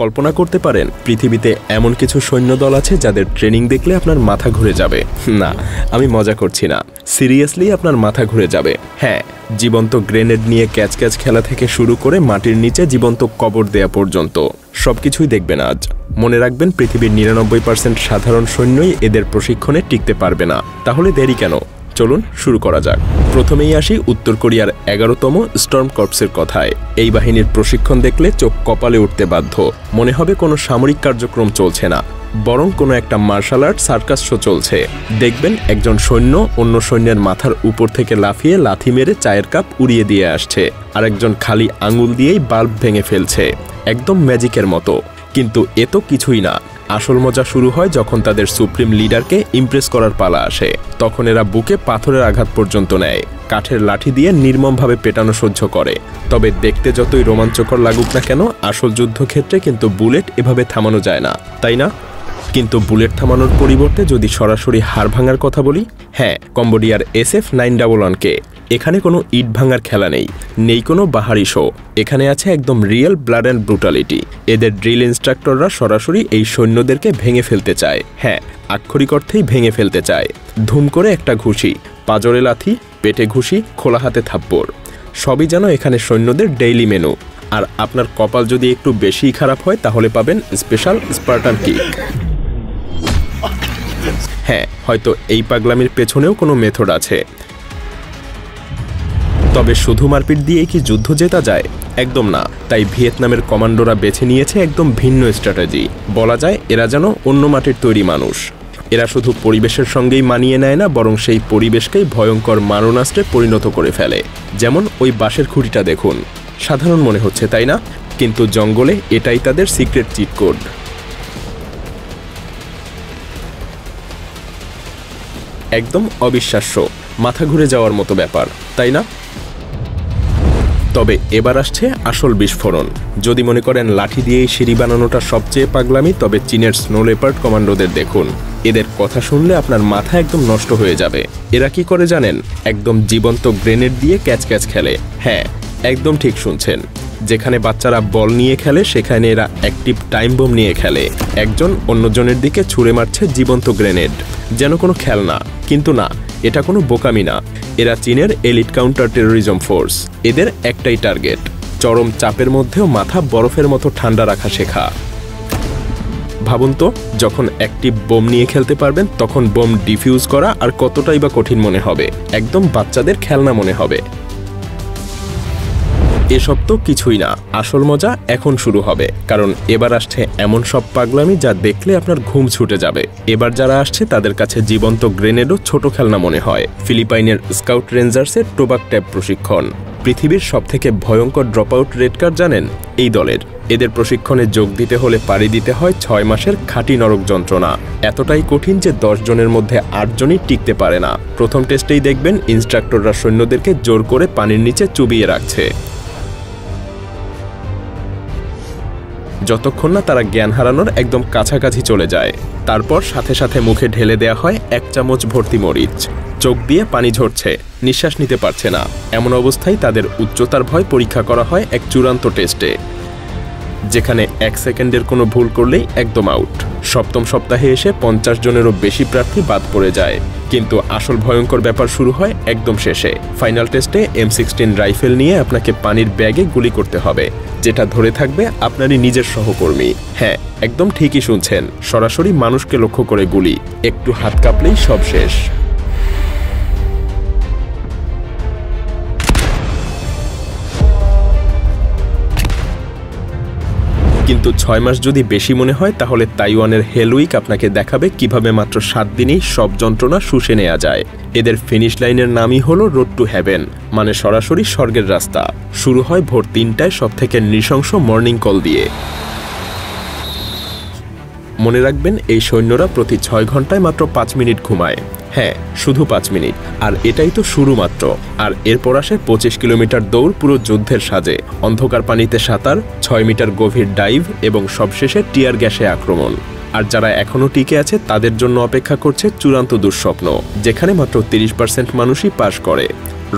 কল্পনা করতে পারেন পৃথিবীতে এমন কিছু সৈন্যদল আছে যাদের ট্রেনিং দেখলে আপনার মাথা ঘুরে যাবে। না, আমি মজা করছি না, সিরিয়াসলি আপনার মাথা ঘুরে যাবে। হ্যাঁ, জীবন্ত গ্রেনেড নিয়ে ক্যাচ ক্যাচ খেলা থেকে শুরু করে মাটির নিচে জীবন্ত কবর দেয়া পর্যন্ত সবকিছুই দেখবেন আজ। মনে রাখবেন, পৃথিবীর 99% সাধারণ সৈন্যই এদের প্রশিক্ষণে টিকতে পারবে না। তাহলে দেরি কেন? চলুন শুরু করা যাক। প্রথমেই আসি উত্তর কোরিয়ার 11তম স্টর্ম কর্পসের কথায়। এই বাহিনীর প্রশিক্ষণ দেখলে চোখ কপালে উঠতে বাধ্য। মনে হবে কোনো সামরিক কার্যক্রম চলছে না, বরং কোনো একটা মার্শাল আর্ট সার্কাস শো চলছে। দেখবেন একজন সৈন্য অন্য সৈন্যের মাথার উপর থেকে লাফিয়ে লাথি মেরে চায়ের কাপ উড়িয়ে দিয়ে আসছে, আর একজন খালি আঙুল দিয়েই বাল্ব ভেঙে ফেলছে, একদম ম্যাজিকের মতো। কিন্তু এ তো কিছুই না। আসল মজা শুরু হয় যখন তাদের সুপ্রিম লিডারকে ইমপ্রেস করার পালা আসে। তখন এরা বুকে পাথরের আঘাত পর্যন্ত নেয়, কাঠের লাঠি দিয়ে নির্মমভাবে পেটানো সহ্য করে। তবে দেখতে যতই রোমাঞ্চকর লাগুক না কেন, আসল যুদ্ধক্ষেত্রে কিন্তু বুলেট এভাবে থামানো যায় না, তাই না? কিন্তু বুলেট থামানোর পরিবর্তে যদি সরাসরি হাড় ভাঙার কথা বলি, হ্যাঁ, কম্বোডিয়ার SF911কে। এখানে কোনো ইট ভাঙার খেলা নেই, নেই কোনো বাহারি শো। এখানে আছে একদম রিয়েল ব্লাড অ্যান্ড ব্রুটালিটি। এদের ড্রিল ইনস্ট্রাক্টররা সরাসরি এই সৈন্যদেরকে ভেঙে ফেলতে চায়। হ্যাঁ, আক্ষরিক অর্থেই ভেঙে ফেলতে চায়। ধুম করে একটা ঘুষি, পাজরে লাথি, পেটে ঘুষি, খোলা হাতে থাপ্পড়, সবই যেন এখানে সৈন্যদের ডেইলি মেনু। আর আপনার কপাল যদি একটু বেশি খারাপ হয় তাহলে পাবেন স্পেশাল স্পার্টান কিক। হ্যাঁ, হয়তো এই পাগলামির পেছনেও কোনো মেথড আছে। তবে শুধু মারপিট দিয়েই কি যুদ্ধ জেতা যায়? একদম না। তাই ভিয়েতনামের কমান্ডোরা বেছে নিয়েছে একদম ভিন্ন স্ট্র্যাটেজি। বলা যায় এরা যেন অন্য মাটির তৈরি মানুষ। এরা শুধু পরিবেশের সঙ্গেই মানিয়ে নেয় না, বরং সেই পরিবেশকেই ভয়ঙ্কর মারণাস্ত্রে পরিণত করে ফেলে। যেমন ওই বাঁশের খুঁটিটা দেখুন, সাধারণ মনে হচ্ছে তাই না? কিন্তু জঙ্গলে এটাই তাদের সিক্রেট চিট কোড। একদম অবিশ্বাস্য, মাথা ঘুরে যাওয়ার মতো ব্যাপার, তাই না? তবে এবার আসছে আসল বিস্ফোরণ। যদি মনে করেন লাঠি দিয়েই সিঁড়ি বানানোটা সবচেয়ে পাগলামি, তবে চীনের স্নো লেপার্ড কমান্ডোদের দেখুন। এদের কথা শুনলে আপনার মাথা একদম নষ্ট হয়ে যাবে। এরা কি করে জানেন? একদম জীবন্ত গ্রেনেড দিয়ে ক্যাচ ক্যাচ খেলে। হ্যাঁ, একদম ঠিক শুনছেন। যেখানে বাচ্চারা বল নিয়ে খেলে, সেখানে এরা অ্যাক্টিভ টাইম বোম নিয়ে খেলে। একজন অন্যজনের দিকে ছুঁড়ে মারছে জীবন্ত গ্রেনেড, যেন কোনো খেলনা। কিন্তু না, এটা কোনো বোকামি না। এরা চীনের এলিট কাউন্টার টেরোরিজম ফোর্স। এদের একটাই টার্গেট, চরম চাপের মধ্যেও মাথা বরফের মতো ঠান্ডা রাখা শেখা। ভাবুন তো, যখন অ্যাক্টিভ বোম নিয়ে খেলতে পারবেন, তখন বোম ডিফিউজ করা আর কতটাই বা কঠিন মনে হবে। একদম বাচ্চাদের খেলনা মনে হবে। এসব তো কিছুই না, আসল মজা এখন শুরু হবে। কারণ এবার আসছে এমন সব পাগলামি যা দেখলে আপনার ঘুম ছুটে যাবে। এবার যারা আসছে তাদের কাছে জীবন্ত গ্রেনেডও ছোট খেলনা মনে হয়। ফিলিপাইনের স্কাউট রেঞ্জার্সের টোবাক ট্যাব প্রশিক্ষণ। পৃথিবীর সবথেকে ভয়ঙ্কর ড্রপ আউট রেড কার্ড জানেন? এই দলের। এদের প্রশিক্ষণে যোগ দিতে হলে পাড়ি দিতে হয় 6 মাসের খাঁটি নরক যন্ত্রণা। এতটাই কঠিন যে 10 জনের মধ্যে 8 জনই টিকতে পারে না। প্রথম টেস্টেই দেখবেন ইনস্ট্রাক্টররা সৈন্যদেরকে জোর করে পানির নিচে চুবিয়ে রাখছে, যতক্ষণ না তারা জ্ঞান হারানোর একদম কাছাকাছি চলে যায়। তারপর সাথে সাথে মুখে ঢেলে দেয়া হয় 1 চামচ ভর্তি মরিচ। চোখ দিয়ে পানি ঝরছে, নিঃশ্বাস নিতে পারছে না। এমন অবস্থায় তাদের উচ্চতার ভয় পরীক্ষা করা হয় এক চূড়ান্ত টেস্টে, যেখানে 1 সেকেন্ডের কোনো ভুল করলেই একদম আউট। 7ম সপ্তাহে এসে 50 জনেরও বেশি প্রার্থী বাদ পড়ে যায়। কিন্তু আসল ভয়ঙ্কর ব্যাপার শুরু হয় একদম শেষে। ফাইনাল টেস্টে M16 রাইফেল নিয়ে আপনাকে পানির ব্যাগে গুলি করতে হবে, যেটা ধরে থাকবে আপনারই নিজের সহকর্মী। হ্যাঁ, একদম ঠিকই শুনছেন, সরাসরি মানুষকে লক্ষ্য করে গুলি। একটু হাত কাঁপলেই সব শেষ। কিন্তু 6 মাস যদি বেশি মনে হয়, তাহলে তাইওয়ানের হেলউইক আপনাকে দেখাবে কিভাবে মাত্র 7 দিনেই সব যন্ত্রণা শুষে নেওয়া যায়। এদের ফিনিশ লাইনের নামই হলো রোড টু হেভেন, মানে সরাসরি স্বর্গের রাস্তা। শুরু হয় ভোর 3টায় সবথেকে নৃশংস মর্নিং কল দিয়ে। মনে রাখবেন, এই সৈন্যরা প্রতি 6 ঘন্টায় মাত্র 5 মিনিট ঘুমায়। হ্যাঁ, শুধু 5 মিনিট। আর এটাই তো শুরু মাত্র। আর এরপর আসে 25 কিলোমিটার দৌড় পুরো যুদ্ধের সাজে, অন্ধকার পানিতে সাঁতার, 6 মিটার গভীর ডাইভ এবং সবশেষে টিয়ার গ্যাসে আক্রমণ। আর যারা এখনও টিকে আছে তাদের জন্য অপেক্ষা করছে চূড়ান্ত দুঃস্বপ্ন, যেখানে মাত্র 30% মানুষই পাস করে।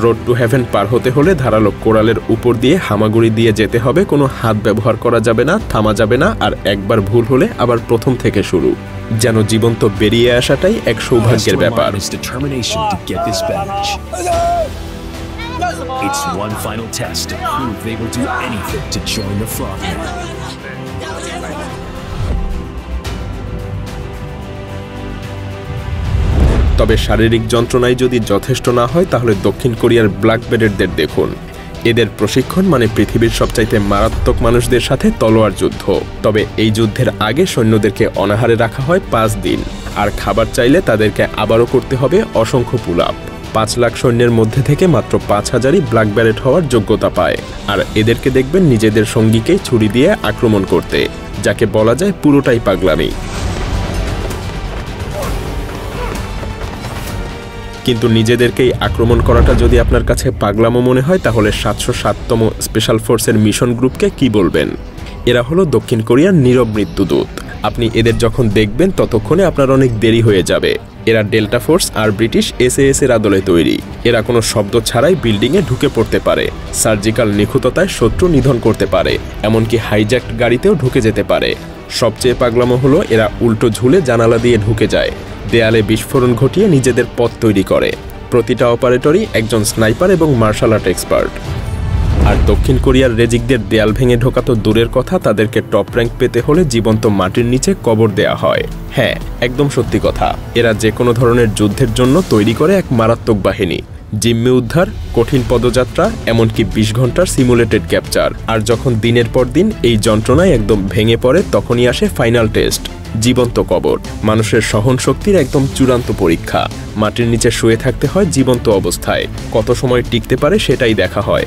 রোড টু হেভেন পার হতে হলে ধারালো কোরালের উপর দিয়ে হামাগুড়ি দিয়ে যেতে হবে, কোনো হাত ব্যবহার করা যাবে না, থামা যাবে না, আর একবার ভুল হলে আবার প্রথম থেকে শুরু। যেন জীবন্ত বেরিয়ে আসাটাই এক সৌভাগ্যের ব্যাপার। It's one final test to prove they will do anything to join the Frogmen. তবে শারীরিক যন্ত্রণায় যদি যথেষ্ট না হয় তাহলে দক্ষিণ কোরিয়ার ব্ল্যাক বেল্টদের দেখুন। এদের প্রশিক্ষণ মানে পৃথিবীর সবচাইতে মারাত্মক মানুষদের সাথে তলোয়ার যুদ্ধ। তবে এই যুদ্ধের আগে সৈন্যদেরকে অনাহারে রাখা হয় 5 দিন, আর খাবার চাইলে তাদেরকে আবারও করতে হবে অসংখ্য পুল আপ। 5 লাখ সৈন্যের মধ্যে থেকে মাত্র 5000ই ব্ল্যাক বেল্ট হওয়ার যোগ্যতা পায়। আর এদেরকে দেখবেন নিজেদের সঙ্গীকেই ছুরি দিয়ে আক্রমণ করতে, যাকে বলা যায় পুরোটাই পাগলামি। কিন্তু নিজেদেরকেই আক্রমণ করাটা যদি আপনার কাছে পাগলামো মনে হয় তাহলে 707তম স্পেশাল ফোর্সের মিশন গ্রুপকে কি বলবেন? এরা হলো দক্ষিণ কোরিয়ার নীরব মৃত্যুদূত। আপনি এদের যখন দেখবেন ততক্ষণে আপনার অনেক দেরি হয়ে যাবে। এরা ডেল্টা ফোর্স আর ব্রিটিশ SAS এর আদলে তৈরি। এরা কোনো শব্দ ছাড়াই বিল্ডিংয়ে ঢুকে পড়তে পারে, সার্জিক্যাল নিখুঁততায় শত্রু নিধন করতে পারে, এমনকি হাইজ্যাক্ট গাড়িতেও ঢুকে যেতে পারে। সবচেয়ে পাগলামো হলো এরা উল্টো ঝুলে জানালা দিয়ে ঢুকে যায়, দেয়ালে বিস্ফোরণ ঘটিয়ে নিজেদের পথ তৈরি করে। প্রতিটা অপারেটরই একজন স্নাইপার এবং মার্শাল আর্ট এক্সপার্ট। আর দক্ষিণ কোরিয়ার রেজিকদের দেয়াল ভেঙে ঢোকা তো দূরের কথা, তাদেরকে টপ র্যাঙ্ক পেতে হলে জীবন্ত মাটির নিচে কবর দেয়া হয়। হ্যাঁ, একদম সত্যি কথা। এরা যে কোনো ধরনের যুদ্ধের জন্য তৈরি করে এক মারাত্মক বাহিনী। জিম্মি উদ্ধার, কঠিন পদযাত্রা, এমনকি 20 ঘন্টার সিমুলেটেড ক্যাপচার। আর যখন দিনের পর দিন এই যন্ত্রণায় একদম ভেঙে পড়ে তখনই আসে ফাইনাল টেস্ট, জীবন্ত কবর। মানুষের সহন শক্তির একদম চূড়ান্ত পরীক্ষা। মাটির নিচে শুয়ে থাকতে হয় জীবন্ত অবস্থায়। কত সময় টিকতে পারে সেটাই দেখা হয়।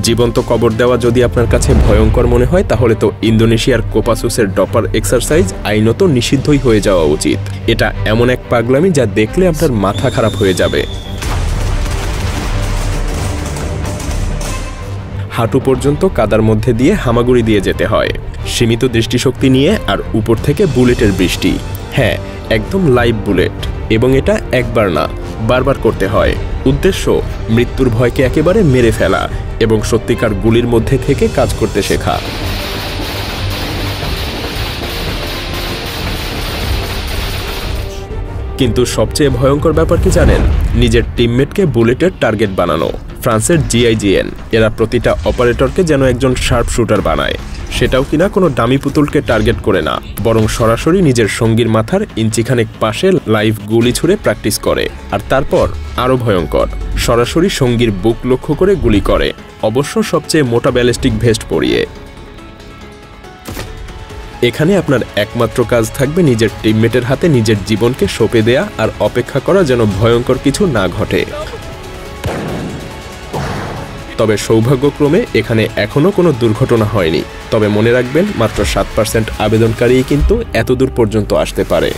জীবন্ত কবর দেওয়া যদি আপনার কাছে ভয়ঙ্কর মনে হয় তাহলে তো ইন্দোনেশিয়ার কোপাসুসের ডপার এক্সারসাইজ আইনত নিষিদ্ধই হয়ে যাওয়া উচিত। এটা এমন এক পাগলামি যা দেখলে আপনার মাথা খারাপ হয়ে যাবে। হাঁটু পর্যন্ত কাদার মধ্যে দিয়ে হামাগুড়ি দিয়ে যেতে হয়, সীমিত দৃষ্টিশক্তি নিয়ে, আর উপর থেকে বুলেটের বৃষ্টি। হ্যাঁ, একদম লাইভ বুলেট। এবং এটা একবার না, বারবার করতে হয়। উদ্দেশ্য মৃত্যুর ভয়কে একেবারে মেরে ফেলা এবং সত্যিকার গুলির মধ্যে থেকে কাজ করতে শেখা। কিন্তু সবচেয়ে ভয়ঙ্কর ব্যাপার কি জানেন? নিজের টিমমেটকে বুলেটের টার্গেট বানানো। ফ্রান্সের GIGN এরা প্রতিটা অপারেটরকে যেন একজন শার্প শুটার বানায়। সেটাও কিনা কোনো ডামি পুতুলকে টার্গেট করে না, বরং সরাসরি নিজের সঙ্গীর মাথার ইঞ্চিখানেক পাশে লাইভ গুলি ছুড়ে প্র্যাকটিস করে। আর তারপর আরও ভয়ঙ্কর, সরাসরি সঙ্গীর বুক লক্ষ্য করে গুলি করে, অবশ্য সবচেয়ে মোটা ব্যালিস্টিক ভেস্ট পরিয়ে। এখানে আপনার একমাত্র কাজ থাকবে নিজের টিমমেটের হাতে নিজের জীবনকে সঁপে দেয়া আর অপেক্ষা করা যেন ভয়ঙ্কর কিছু না ঘটে। তবে সৌভাগ্যক্রমে এখানে এখনও কোনো দুর্ঘটনা হয়নি। তবে মনে রাখবেন, মাত্র 7% আবেদনকারী কিন্তু এতদূর পর্যন্ত আসতে পারে।